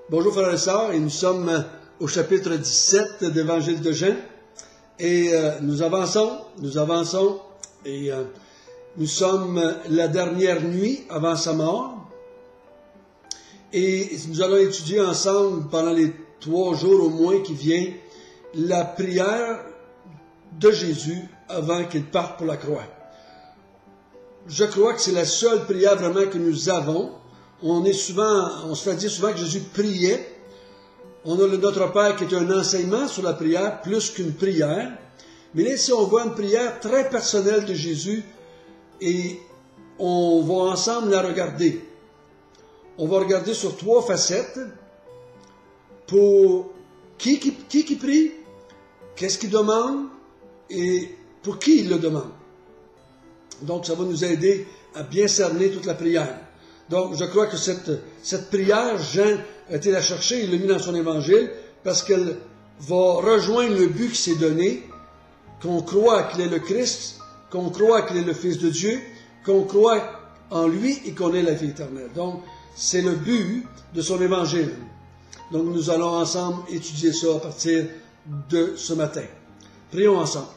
Bonjour frères et sœurs, et nous sommes au chapitre 17 de l'Évangile de Jean. Et nous avançons, et nous sommes la dernière nuit avant sa mort. Et nous allons étudier ensemble pendant les 3 jours au moins qui viennent la prière de Jésus avant qu'il parte pour la croix. Je crois que c'est la seule prière vraiment que nous avons. On se fait dire souvent que Jésus priait. On a le Notre Père qui est un enseignement sur la prière plus qu'une prière. Mais là, ici, on voit une prière très personnelle de Jésus et on va ensemble la regarder. On va regarder sur 3 facettes pour qui prie, qu'est-ce qu'il demande et pour qui il le demande. Donc, ça va nous aider à bien cerner toute la prière. Donc, je crois que cette prière, Jean a été la chercher, il l'a mis dans son évangile, parce qu'elle va rejoindre le but qui s'est donné, qu'on croit qu'il est le Christ, qu'on croit qu'il est le Fils de Dieu, qu'on croit en lui et qu'on ait la vie éternelle. Donc, c'est le but de son évangile. Donc, nous allons ensemble étudier ça à partir de ce matin. Prions ensemble.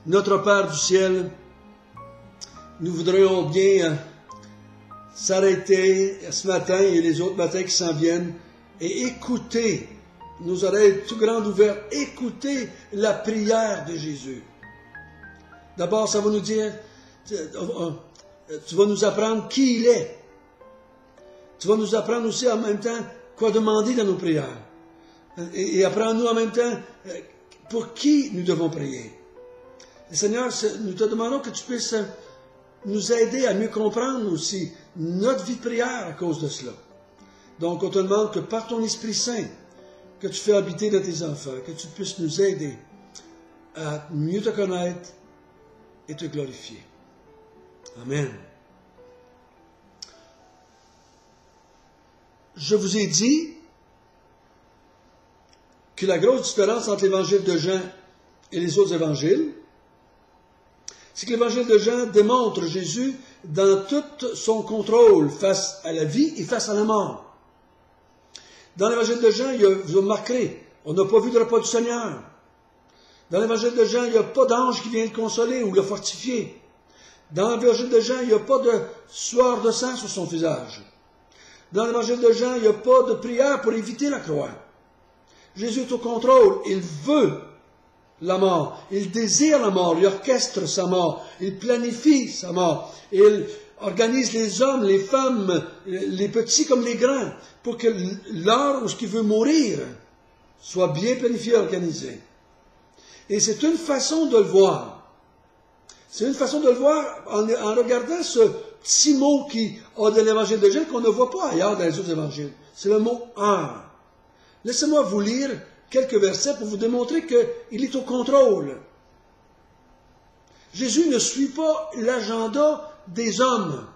Notre Père du ciel, nous voudrions bien s'arrêter ce matin et les autres matins qui s'en viennent et écouter, nos oreilles tout grandes ouvertes, écouter la prière de Jésus. D'abord, ça va nous dire, tu vas nous apprendre qui il est. Tu vas nous apprendre aussi en même temps quoi demander dans nos prières. Et apprends-nous en même temps pour qui nous devons prier. Et Seigneur, nous te demandons que tu puisses nous aider à mieux comprendre aussi notre vie de prière à cause de cela. Donc, on te demande que par ton Esprit Saint, que tu fais habiter dans tes enfants, que tu puisses nous aider à mieux te connaître et te glorifier. Amen. Je vous ai dit que la grosse différence entre l'évangile de Jean et les autres évangiles, c'est que l'évangile de Jean démontre Jésus dans tout son contrôle face à la vie et face à la mort. Dans l'évangile de Jean, vous remarquerez, on n'a pas vu de repas du Seigneur. Dans l'évangile de Jean, il n'y a pas d'ange qui vient le consoler ou le fortifier. Dans l'évangile de Jean, il n'y a pas de sueur de sang sur son visage. Dans l'évangile de Jean, il n'y a pas de prière pour éviter la croix. Jésus est au contrôle, il veut la mort, il désire la mort, il orchestre sa mort, il planifie sa mort, il organise les hommes, les femmes, les petits comme les grands, pour que l'heure où ce qu'il veut mourir soit bien planifié et organisé. Et c'est une façon de le voir. C'est une façon de le voir en regardant ce petit mot qui a de l'évangile de Jean qu'on ne voit pas ailleurs dans les autres évangiles. C'est le mot « heure ». Laissez-moi vous lire quelques versets pour vous démontrer qu'il est au contrôle. Jésus ne suit pas l'agenda des hommes,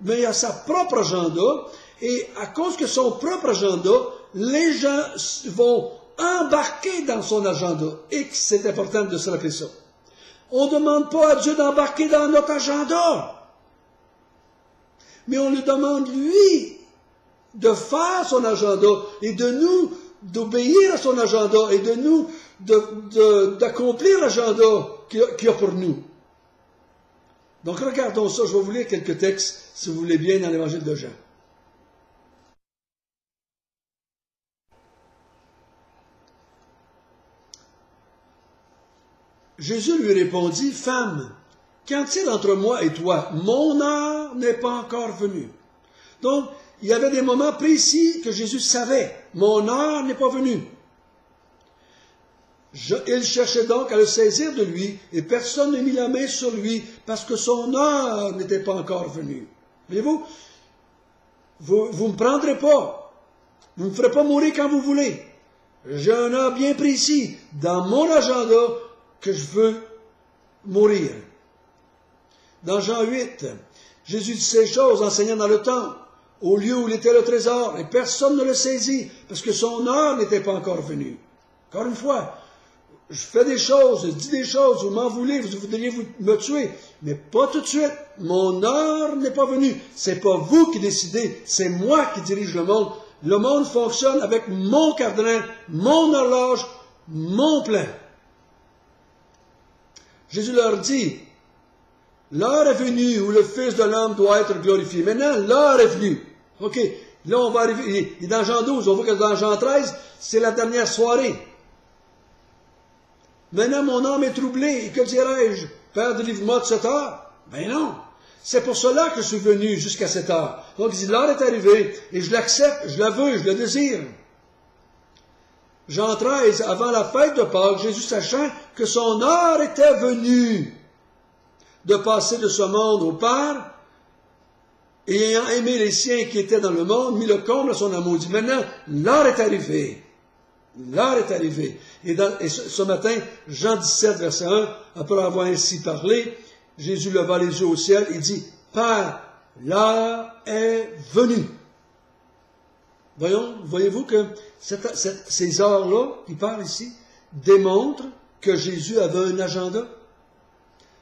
mais il a sa propre agenda, et à cause de son propre agenda, les gens vont embarquer dans son agenda, et c'est important de se rappeler ça. On ne demande pas à Dieu d'embarquer dans notre agenda, mais on lui demande, lui, de faire son agenda, et de nous d'obéir à son agenda et de nous d'accomplir l'agenda qu'il a pour nous. Donc regardons ça, je vais vous lire quelques textes, si vous voulez bien, dans l'évangile de Jean. Jésus lui répondit, « Femme, qu'en est-il entre moi et toi? Mon heure n'est pas encore venue. » Donc, il y avait des moments précis que Jésus savait. Mon heure n'est pas venue. Il cherchait donc à le saisir de lui, et personne ne mit la main sur lui, parce que son heure n'était pas encore venue. Voyez-vous, vous ne me prendrez pas. Vous ne me ferez pas mourir quand vous voulez. J'ai un heure bien précis dans mon agenda que je veux mourir. Dans Jean 8, Jésus dit ces choses enseignant dans le temple, au lieu où il était le trésor, et personne ne le saisit, parce que son heure n'était pas encore venue. Encore une fois, je fais des choses, je dis des choses, vous m'en voulez, vous voudriez me tuer, mais pas tout de suite. Mon heure n'est pas venue. C'est pas vous qui décidez, c'est moi qui dirige le monde. Le monde fonctionne avec mon cadran, mon horloge, mon plan. Jésus leur dit, l'heure est venue où le Fils de l'homme doit être glorifié. Maintenant, l'heure est venue. OK, là on va arriver, il est dans Jean 12, on voit que dans Jean 13, c'est la dernière soirée. Maintenant, mon âme est troublée, et que dirais-je? Père, délivre-moi de cette heure. Ben non. C'est pour cela que je suis venu jusqu'à cette heure. Donc, il dit, l'heure est arrivée, et je l'accepte, je la veux, je la désire. Jean 13, avant la fête de Pâques, Jésus, sachant que son heure était venue de passer de ce monde au Père, et ayant aimé les siens qui étaient dans le monde, mit le comble à son amour. Il dit, maintenant, l'heure est arrivée. L'heure est arrivée. Et ce matin, Jean 17, verset 1, après avoir ainsi parlé, Jésus leva les yeux au ciel et dit, Père, l'heure est venue. Voyez-vous que ces heures-là, qui parlent ici, démontrent que Jésus avait un agenda,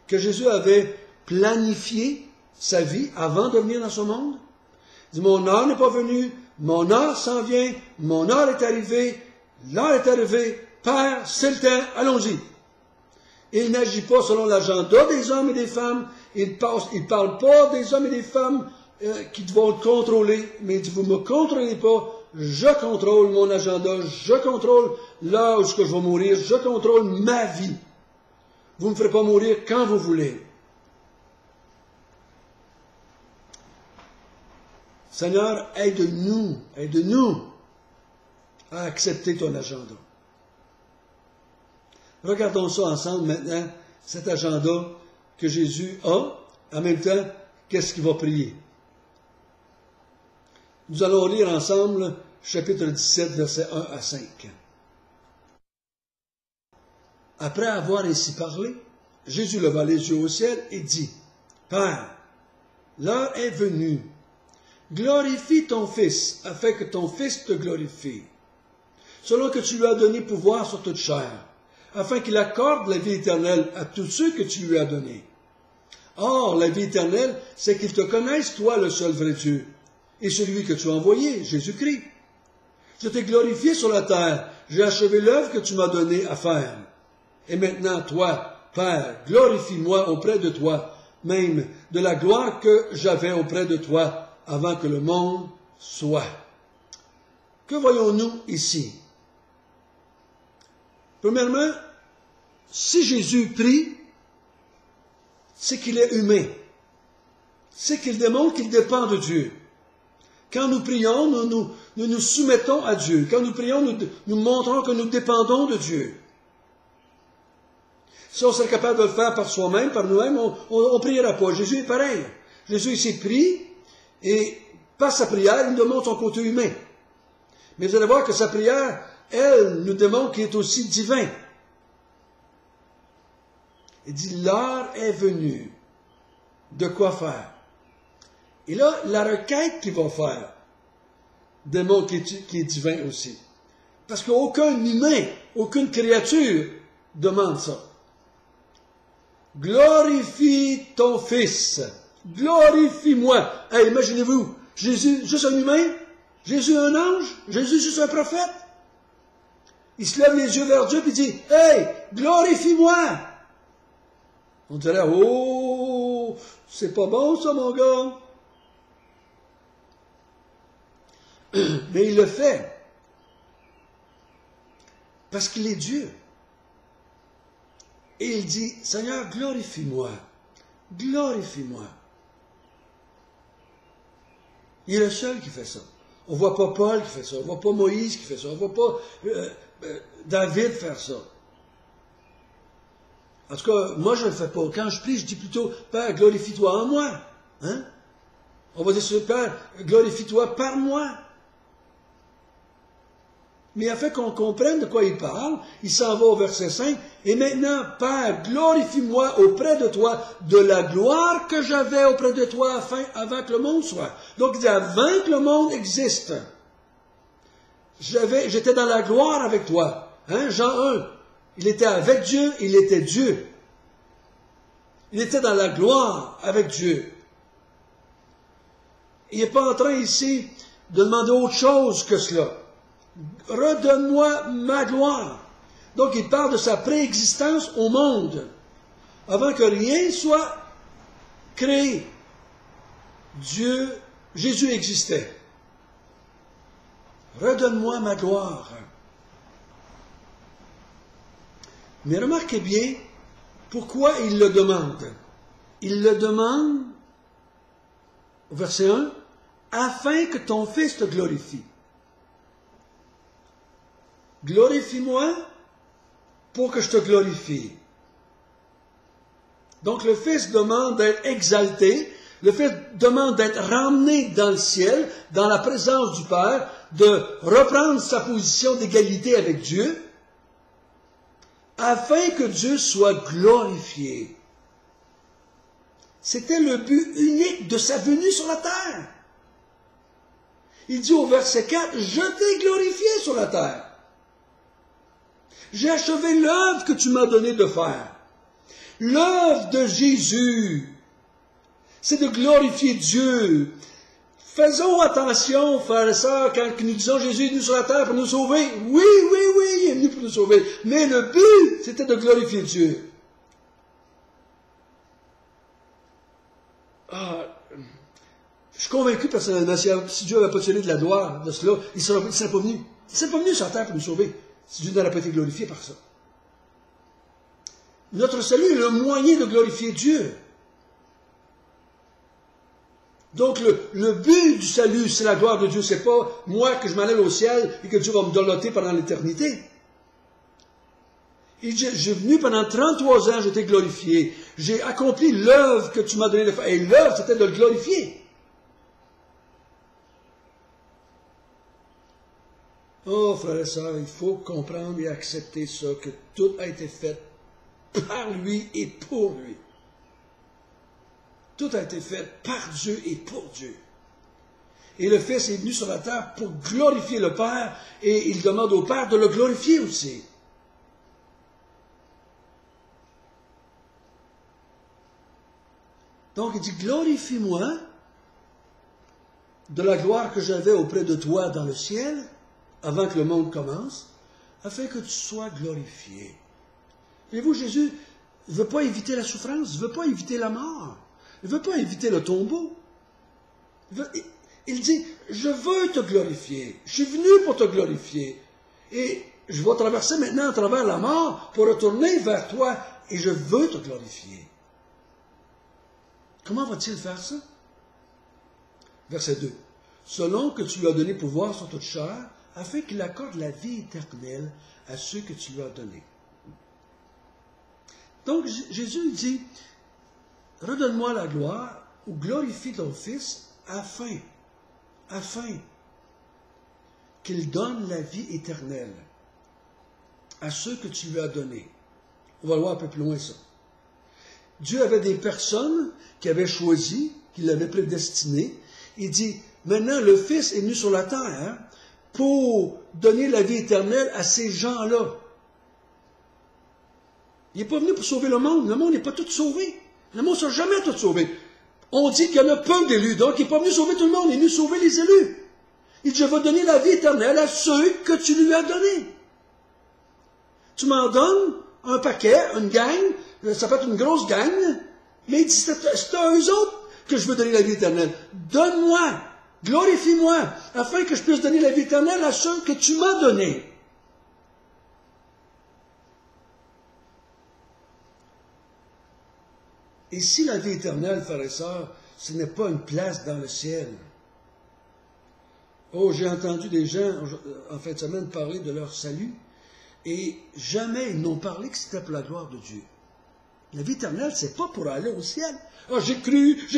que Jésus avait planifié sa vie avant de venir dans ce monde. Il dit, mon heure n'est pas venue, mon heure s'en vient, mon heure est arrivée, l'heure est arrivée, Père, c'est le temps, allons-y. Il n'agit pas selon l'agenda des hommes et des femmes, il ne parle pas des hommes et des femmes qui vont le contrôler, mais il dit, vous ne me contrôlez pas, je contrôle mon agenda, je contrôle l'heure où je vais mourir, je contrôle ma vie. Vous ne me ferez pas mourir quand vous voulez. Seigneur, aide-nous à accepter ton agenda. Regardons ça ensemble maintenant, cet agenda que Jésus a, en même temps, qu'est-ce qu'il va prier. Nous allons lire ensemble chapitre 17, versets 1 à 5. Après avoir ainsi parlé, Jésus leva les yeux au ciel et dit, Père, l'heure est venue. Glorifie ton Fils, afin que ton Fils te glorifie, selon que tu lui as donné pouvoir sur toute chair, afin qu'il accorde la vie éternelle à tous ceux que tu lui as donnés. Or, la vie éternelle, c'est qu'ils te connaissent, toi, le seul vrai Dieu, et celui que tu as envoyé, Jésus-Christ. Je t'ai glorifié sur la terre, j'ai achevé l'œuvre que tu m'as donnée à faire. Et maintenant, toi, Père, glorifie-moi auprès de toi, même de la gloire que j'avais auprès de toi, avant que le monde soit. Que voyons-nous ici? Premièrement, si Jésus prie, c'est qu'il est humain. C'est qu'il démontre qu'il dépend de Dieu. Quand nous prions, nous nous soumettons à Dieu. Quand nous prions, nous montrons que nous dépendons de Dieu. Si on serait capable de le faire par soi-même, par nous-mêmes, on ne priera pas. Jésus est pareil. Jésus ici prie, et par sa prière, il nous démontre son côté humain. Mais vous allez voir que sa prière, elle, nous démontre qu'il est aussi divin. Il dit, l'heure est venue. De quoi faire? Et là, la requête qu'il va faire démontre qu'il est divin aussi. Parce qu'aucun humain, aucune créature demande ça. Glorifie ton Fils. Glorifie-moi. Hey, imaginez-vous, Jésus, juste un humain, Jésus un ange, Jésus juste un prophète. Il se lève les yeux vers Dieu et dit, hey, glorifie-moi. On dirait, oh, c'est pas bon ça, mon gars. Mais il le fait. Parce qu'il est Dieu. Et il dit, Seigneur, glorifie-moi. Glorifie-moi. Il est le seul qui fait ça. On ne voit pas Paul qui fait ça. On ne voit pas Moïse qui fait ça. On ne voit pas David faire ça. En tout cas, moi, je ne le fais pas. Quand je prie, je dis plutôt, Père, glorifie-toi en moi. Hein? On va dire, Père, glorifie-toi par moi. Mais afin qu'on comprenne de quoi il parle, il s'en va au verset 5. Et maintenant, Père, glorifie-moi auprès de toi de la gloire que j'avais auprès de toi avant que le monde soit. Donc, il dit, avant que le monde existe, j'étais dans la gloire avec toi. Hein? Jean 1. Il était avec Dieu, il était Dieu. Il était dans la gloire avec Dieu. Il n'est pas en train ici de demander autre chose que cela. Redonne-moi ma gloire. Donc il parle de sa préexistence au monde, avant que rien soit créé. Jésus existait. Redonne-moi ma gloire. Mais remarquez bien pourquoi il le demande. Il le demande, au verset 1, afin que ton Fils te glorifie. Glorifie-moi pour que je te glorifie. Donc le Fils demande d'être exalté, le Fils demande d'être ramené dans le ciel, dans la présence du Père, de reprendre sa position d'égalité avec Dieu, afin que Dieu soit glorifié. C'était le but unique de sa venue sur la terre. Il dit au verset 4, « Je t'ai glorifié sur la terre. J'ai achevé l'œuvre que tu m'as donné de faire. » L'œuvre de Jésus, c'est de glorifier Dieu. Faisons attention, frères et sœurs, quand nous disons Jésus est venu sur la terre pour nous sauver. Oui, il est venu pour nous sauver. Mais le but, c'était de glorifier Dieu. Je suis convaincu personnellement, si Dieu n'avait pas tiré de la gloire de cela, il ne serait pas venu. Il ne serait pas venu sur la terre pour nous sauver, si Dieu n'aurait pas été glorifié par ça. Notre salut est le moyen de glorifier Dieu. Donc le but du salut, c'est la gloire de Dieu. C'est pas moi que je m'en aille au ciel et que Dieu va me dorloter pendant l'éternité. Il dit, j'ai venu pendant 33 ans, j'étais glorifié. J'ai accompli l'œuvre que tu m'as donné de faire. Et l'œuvre, c'était de le glorifier. Oh, frères et sœurs, il faut comprendre et accepter ça, que tout a été fait par lui et pour lui. Tout a été fait par Dieu et pour Dieu. Et le Fils est venu sur la terre pour glorifier le Père, et il demande au Père de le glorifier aussi. Donc il dit, glorifie-moi de la gloire que j'avais auprès de toi dans le ciel, avant que le monde commence, afin que tu sois glorifié. Voyez-vous, Jésus ne veut pas éviter la souffrance, il ne veut pas éviter la mort, il ne veut pas éviter le tombeau. Il dit, je veux te glorifier, je suis venu pour te glorifier, et je vais traverser maintenant à travers la mort pour retourner vers toi, et je veux te glorifier. Comment va-t-il faire ça? Verset 2. Selon que tu lui as donné pouvoir sur toute chair, afin qu'il accorde la vie éternelle à ceux que tu lui as donnés. Donc Jésus dit, redonne-moi la gloire, ou glorifie ton Fils, afin qu'il donne la vie éternelle à ceux que tu lui as donnés. On va le voir un peu plus loin ça. Dieu avait des personnes qui avaient choisi, qui l'avaient prédestiné. Il dit, maintenant le Fils est venu sur la terre pour donner la vie éternelle à ces gens-là. Il n'est pas venu pour sauver le monde n'est pas tout sauvé. Le monde ne sera jamais tout sauvé. On dit qu'il y en a peu d'élus, donc il n'est pas venu sauver tout le monde, il est venu sauver les élus. Il dit, je vais donner la vie éternelle à ceux que tu lui as donnés. Tu m'en donnes un paquet, une gang, ça peut être une grosse gang, mais il dit, c'est à eux autres que je veux donner la vie éternelle. Donne-moi, glorifie-moi, afin que je puisse donner la vie éternelle à ceux que tu m'as donnés. Et si la vie éternelle, frères et sœurs, ce n'est pas une place dans le ciel. Oh, j'ai entendu des gens, en fin de semaine, parler de leur salut, et jamais ils n'ont parlé que c'était pour la gloire de Dieu. La vie éternelle, c'est pas pour aller au ciel. Ah, j'ai cru que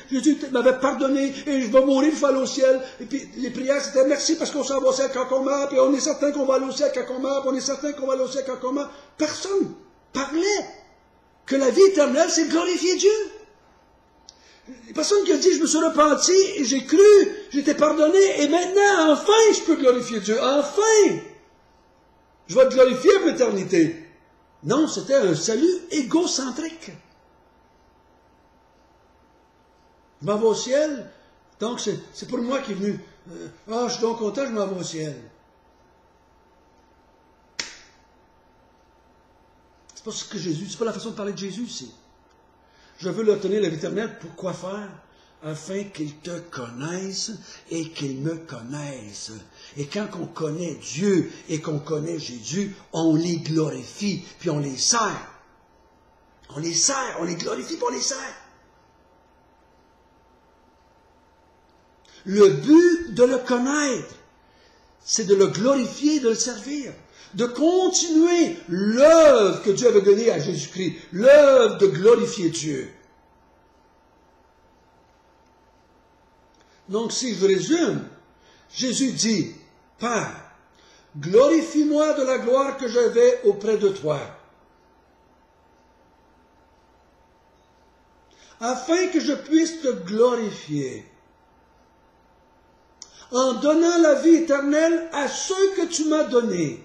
Jésus m'avait pardonné, et je vais mourir, je vais aller au ciel. Et puis, les prières, c'était merci parce qu'on s'en va au ciel quand on meurt, puis on est certain qu'on va aller au ciel quand on meurt, puis on est certain qu'on va aller au ciel quand on meurt. Personne parlait que la vie éternelle, c'est glorifier Dieu. Personne qui a dit, je me suis repenti, et j'ai cru, j'étais pardonné, et maintenant, enfin, je peux glorifier Dieu. Enfin! Je vais te glorifier pour l'éternité. Non, c'était un salut égocentrique. Je m'en vais au ciel, Donc, c'est pour moi qui est venu. Je suis donc content, je m'en vais au ciel. C'est pas ce que Jésus, c'est pas la façon de parler de Jésus ici. Je veux leur donner la vie éternelle. Pour quoi faire? Afin qu'ils te connaissent et qu'ils me connaissent. Et quand on connaît Dieu et qu'on connaît Jésus, on les glorifie, puis on les sert. On les sert, on les glorifie, puis on les sert. Le but de le connaître, c'est de le glorifier, de le servir, de continuer l'œuvre que Dieu avait donnée à Jésus-Christ, l'œuvre de glorifier Dieu. Donc, si je résume, Jésus dit, Père, glorifie-moi de la gloire que j'avais auprès de toi, afin que je puisse te glorifier, en donnant la vie éternelle à ceux que tu m'as donnés,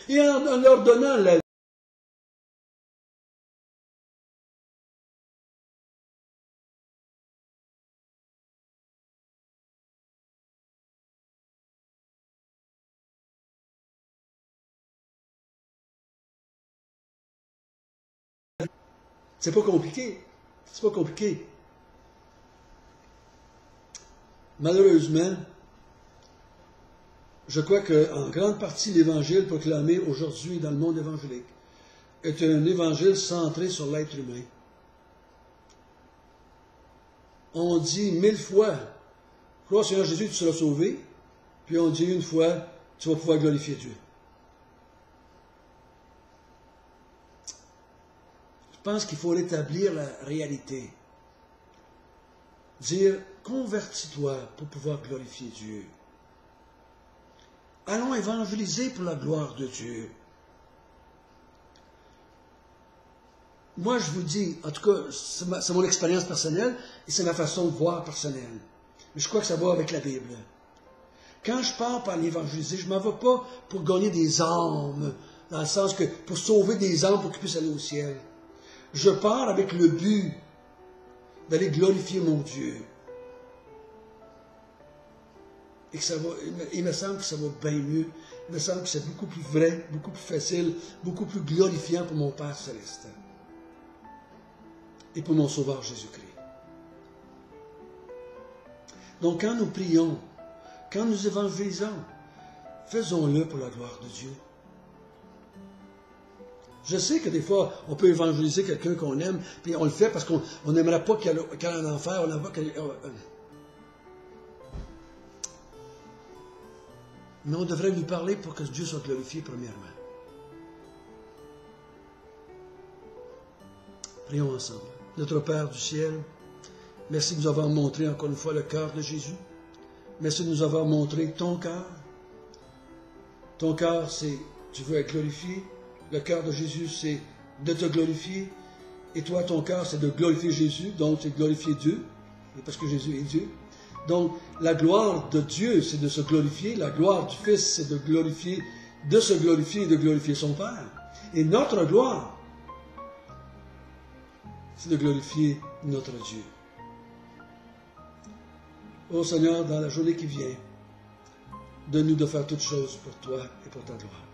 et en leur donnant la vie. C'est pas compliqué. C'est pas compliqué. Malheureusement, je crois qu'en grande partie, l'évangile proclamé aujourd'hui dans le monde évangélique est un évangile centré sur l'être humain. On dit 1000 fois, crois au Seigneur Jésus, tu seras sauvé, puis on dit une fois, tu vas pouvoir glorifier Dieu. Je pense qu'il faut rétablir la réalité. Dire, convertis-toi pour pouvoir glorifier Dieu. Allons évangéliser pour la gloire de Dieu. Moi, je vous dis, en tout cas, c'est mon expérience personnelle et c'est ma façon de voir personnelle. Mais je crois que ça va avec la Bible. Quand je pars par l'évangéliser, je ne m'en vais pas pour gagner des âmes, dans le sens que pour sauver des âmes pour qu'ils puissent aller au ciel. Je pars avec le but d'aller glorifier mon Dieu. Et que ça va, il me semble que ça va bien mieux. Il me semble que c'est beaucoup plus vrai, beaucoup plus facile, beaucoup plus glorifiant pour mon Père Céleste. Et pour mon Sauveur Jésus-Christ. Donc quand nous prions, quand nous évangélisons, faisons-le pour la gloire de Dieu. Je sais que des fois, on peut évangéliser quelqu'un qu'on aime, puis on le fait parce qu'on n'aimerait pas qu'elle aille en enfer, on n'aimerait pas qu'elle... Mais on devrait lui parler pour que Dieu soit glorifié premièrement. Prions ensemble. Notre Père du ciel, merci de nous avoir montré encore une fois le cœur de Jésus. Merci de nous avoir montré ton cœur. Ton cœur, c'est tu veux être glorifié. Le cœur de Jésus, c'est de te glorifier. Et toi, ton cœur, c'est de glorifier Jésus, donc c'est glorifier Dieu, parce que Jésus est Dieu. Donc, la gloire de Dieu, c'est de se glorifier. La gloire du Fils, c'est de se glorifier et de glorifier son Père. Et notre gloire, c'est de glorifier notre Dieu. Ô Seigneur, dans la journée qui vient, donne-nous de faire toutes choses pour toi et pour ta gloire.